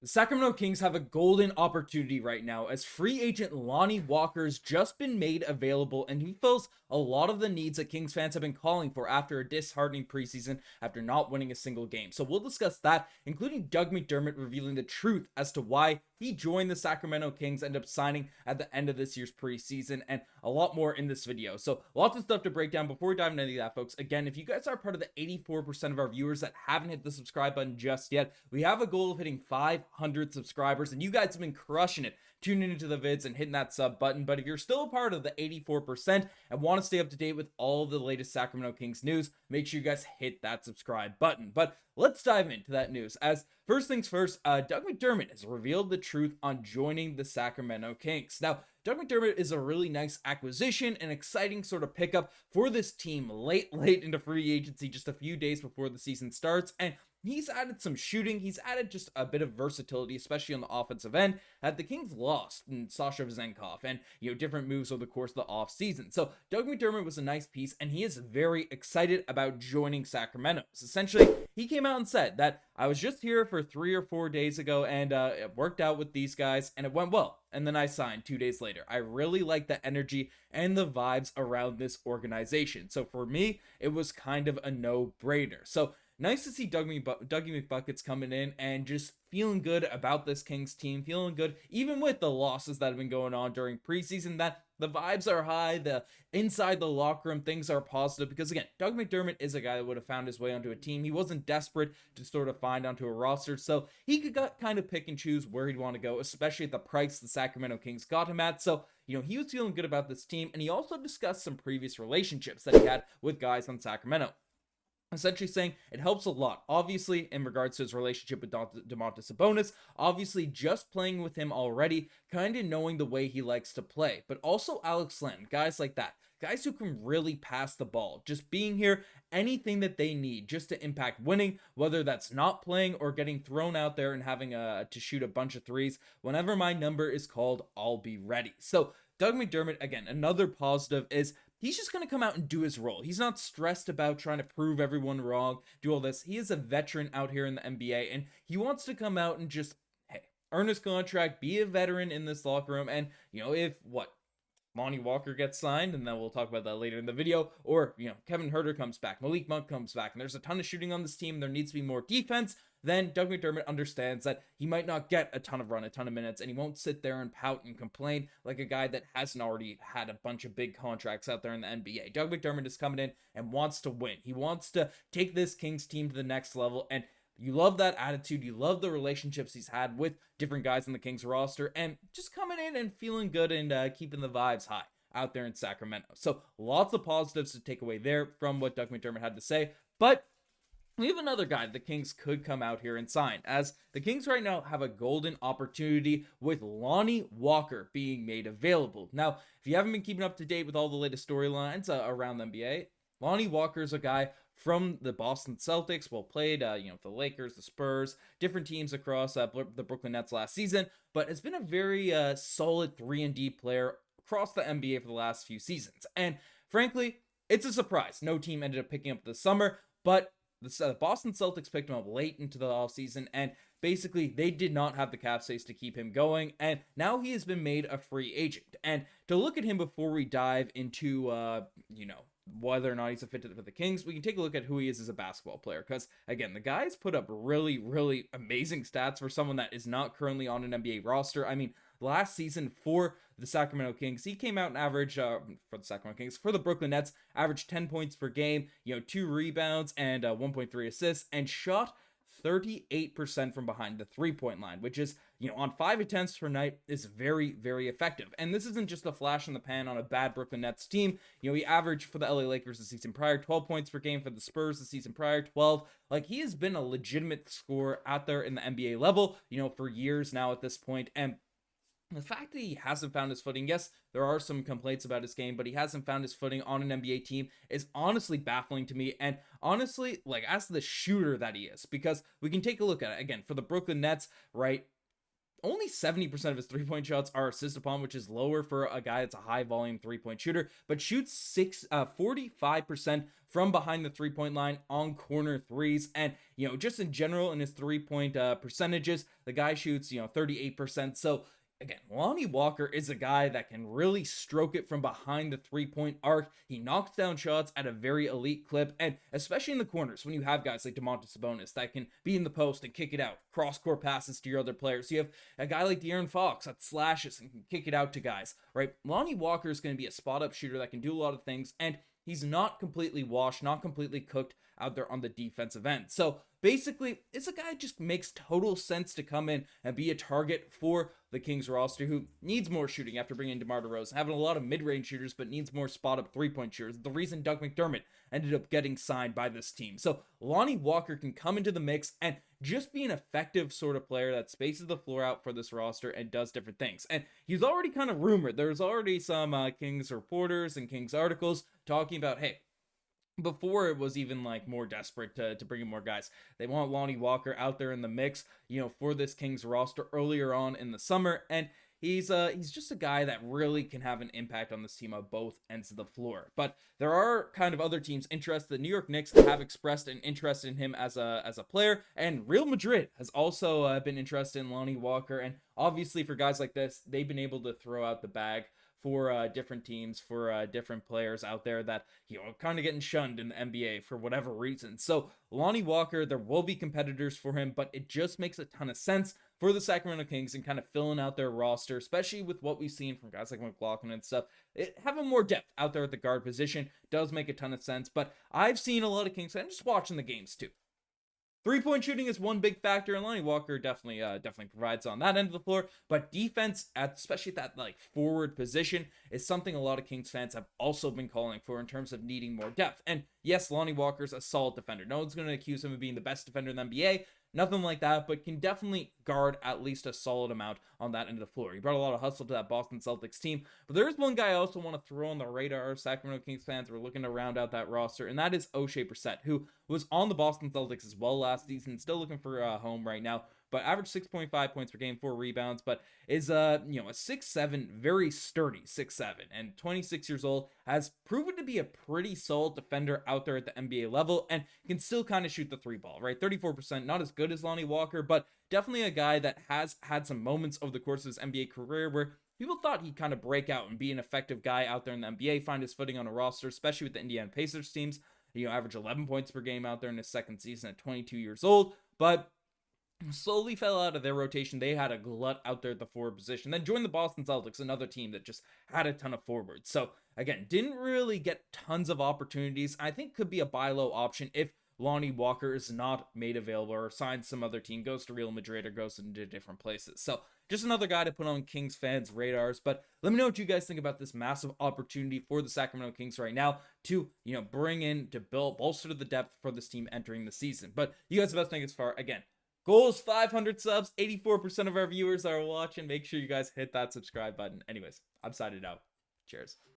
The Sacramento Kings have a golden opportunity right now as free agent Lonnie Walker's just been made available, and he fills a lot of the needs that Kings fans have been calling for after a disheartening preseason after not winning a single game. So we'll discuss that, including Doug McDermott revealing the truth as to why he joined the Sacramento Kings, ended up signing at the end of this year's preseason, and a lot more in this video. So lots of stuff to break down. Before we dive into any of that, folks, again, if you guys are part of the 84% of our viewers that haven't hit the subscribe button just yet, we have a goal of hitting 500 subscribers, and you guys have been crushing it tuning into the vids and hitting that sub button. But if you're still a part of the 84% and want to stay up to date with all the latest Sacramento Kings news, make sure you guys hit that subscribe button. But let's dive into that news. As first things first, Doug McDermott has revealed the truth on joining the Sacramento Kings. Now, Doug McDermott is a really nice acquisition, an exciting sort of pickup for this team late into free agency, just a few days before the season starts. And he's added some shooting. He's added just a bit of versatility, especially on the offensive end. The Kings lost in Sasha Vezenkov and, different moves over the course of the offseason. So Doug McDermott was a nice piece, and he is very excited about joining Sacramento. So essentially, he came out and said that I was just here for 3 or 4 days ago, and it worked out with these guys, and it went well. And then I signed 2 days later. I really like the energy and the vibes around this organization. So for me, it was kind of a no-brainer. So nice to see Dougie McBuckets coming in and just feeling good about this Kings team, feeling good even with the losses that have been going on during preseason, that the vibes are high, the inside the locker room, things are positive, because again, Doug McDermott is a guy that would have found his way onto a team. He wasn't desperate to sort of find onto a roster, so he could kind of pick and choose where he'd want to go, especially at the price the Sacramento Kings got him at. So, he was feeling good about this team, and he also discussed some previous relationships that he had with guys on Sacramento, essentially saying it helps a lot, obviously, in regards to his relationship with Domantas Sabonis, obviously just playing with him already, kind of knowing the way he likes to play, but also Alex Len, guys like that, guys who can really pass the ball, just being here, anything that they need just to impact winning, whether that's not playing or getting thrown out there and having to shoot a bunch of threes. Whenever my number is called, I'll be ready. So Doug McDermott, again, another positive is he's just going to come out and do his role. He's not stressed about trying to prove everyone wrong, do all this. He is a veteran out here in the NBA, and he wants to come out and just, hey, earn his contract, be a veteran in this locker room, and, if Lonnie Walker gets signed, and then we'll talk about that later in the video, or, Kevin Huerter comes back, Malik Monk comes back, and there's a ton of shooting on this team, there needs to be more defense, then Doug McDermott understands that he might not get a ton of minutes, and he won't sit there and pout and complain like a guy that hasn't already had a bunch of big contracts out there in the NBA. Doug McDermott is coming in and wants to win. He wants to take this Kings team to the next level, and you love that attitude. You love the relationships he's had with different guys in the Kings roster, and just coming in and feeling good and keeping the vibes high out there in Sacramento. So lots of positives to take away there from what Doug McDermott had to say, but we have another guy the Kings could come out here and sign, as the Kings right now have a golden opportunity with Lonnie Walker being made available. Now, if you haven't been keeping up to date with all the latest storylines around the NBA, Lonnie Walker is a guy from the Boston Celtics, played, the Lakers, the Spurs, different teams across the Brooklyn Nets last season, but has been a very solid 3-and-D player across the NBA for the last few seasons. And frankly, it's a surprise. No team ended up picking up this summer, but the Boston Celtics picked him up late into the offseason, and basically they did not have the cap space to keep him going, and now he has been made a free agent. And to look at him before we dive into, whether or not he's a fit for the Kings, we can take a look at who he is as a basketball player, because, again, the guy's put up really, really amazing stats for someone that is not currently on an NBA roster. I mean, last season for the Sacramento Kings, he came out and averaged, for the Brooklyn Nets, averaged 10 points per game, 2 rebounds, and 1.3 assists, and shot 38% from behind the three-point line, which is, on 5 attempts per night, is very, very effective. And this isn't just a flash in the pan on a bad Brooklyn Nets team. He averaged for the LA Lakers the season prior 12 points per game, for the Spurs the season prior 12. Like, he has been a legitimate scorer out there in the NBA level, for years now at this point. And the fact that he hasn't found his footing, yes, there are some complaints about his game, but he hasn't found his footing on an NBA team, is honestly baffling to me. And honestly, as the shooter that he is, because we can take a look at it again for the Brooklyn Nets, right? only 70% of his three-point shots are assist upon, which is lower for a guy that's a high-volume three-point shooter, but shoots 45% from behind the three-point line on corner threes. And, just in general in his three-point percentages, the guy shoots, 38%. So, again, Lonnie Walker is a guy that can really stroke it from behind the three-point arc. He knocks down shots at a very elite clip, and especially in the corners, when you have guys like Domantas Sabonis that can be in the post and kick it out, cross-court passes to your other players. You have a guy like De'Aaron Fox that slashes and can kick it out to guys, right? Lonnie Walker is going to be a spot-up shooter that can do a lot of things, and he's not completely washed, not completely cooked out there on the defensive end. So basically, it's a guy that just makes total sense to come in and be a target for the Kings roster, who needs more shooting after bringing in DeMar DeRozan, having a lot of mid-range shooters, but needs more spot-up three-point shooters. The reason Doug McDermott ended up getting signed by this team. So Lonnie Walker can come into the mix and just be an effective sort of player that spaces the floor out for this roster and does different things. And he's already kind of rumored. There's already some Kings reporters and Kings articles talking about, hey, before it was even like more desperate to bring in more guys, they want Lonnie Walker out there in the mix, for this Kings roster earlier on in the summer. And he's just a guy that really can have an impact on this team on both ends of the floor. But there are kind of other teams interested. The New York Knicks have expressed an interest in him as a player, and Real Madrid has also been interested in Lonnie Walker. And obviously for guys like this, they've been able to throw out the bag for different teams, for different players out there that, kind of getting shunned in the NBA for whatever reason. So Lonnie Walker, there will be competitors for him, but it just makes a ton of sense for the Sacramento Kings and kind of filling out their roster, especially with what we've seen from guys like McLaughlin and stuff. Having more depth out there at the guard position does make a ton of sense, but I've seen a lot of Kings, and just watching the games too. Three-point shooting is one big factor, and Lonnie Walker definitely provides on that end of the floor. But defense, especially at that forward position, is something a lot of Kings fans have also been calling for in terms of needing more depth. And yes, Lonnie Walker's a solid defender. No one's going to accuse him of being the best defender in the NBA. Nothing like that, but can definitely guard at least a solid amount on that end of the floor. He brought a lot of hustle to that Boston Celtics team. But there is one guy I also want to throw on the radar. Sacramento Kings fans were looking to round out that roster, and that is O'Shea Brissett, who was on the Boston Celtics as well last season, still looking for a home right now, but averaged 6.5 points per game, 4 rebounds, but is a 6'7", very sturdy 6'7", and 26 years old, has proven to be a pretty solid defender out there at the NBA level, and can still kind of shoot the three ball, right? 34%, not as good as Lonnie Walker, but definitely a guy that has had some moments over the course of his NBA career where people thought he'd kind of break out and be an effective guy out there in the NBA, find his footing on a roster, especially with the Indiana Pacers teams. Average 11 points per game out there in his second season at 22 years old, but slowly fell out of their rotation. They had a glut out there at the forward position, then joined the Boston Celtics, another team that just had a ton of forwards. So again, didn't really get tons of opportunities. I think could be a buy low option if Lonnie Walker is not made available or signs some other team, goes to Real Madrid or goes into different places. So just another guy to put on Kings fans' radars. But let me know what you guys think about this massive opportunity for the Sacramento Kings right now to, bring in, to bolster the depth for this team entering the season. But you guys have best think as far, again, goal is 500 subs. 84% of our viewers are watching. Make sure you guys hit that subscribe button. Anyways, I'm signing out. Cheers.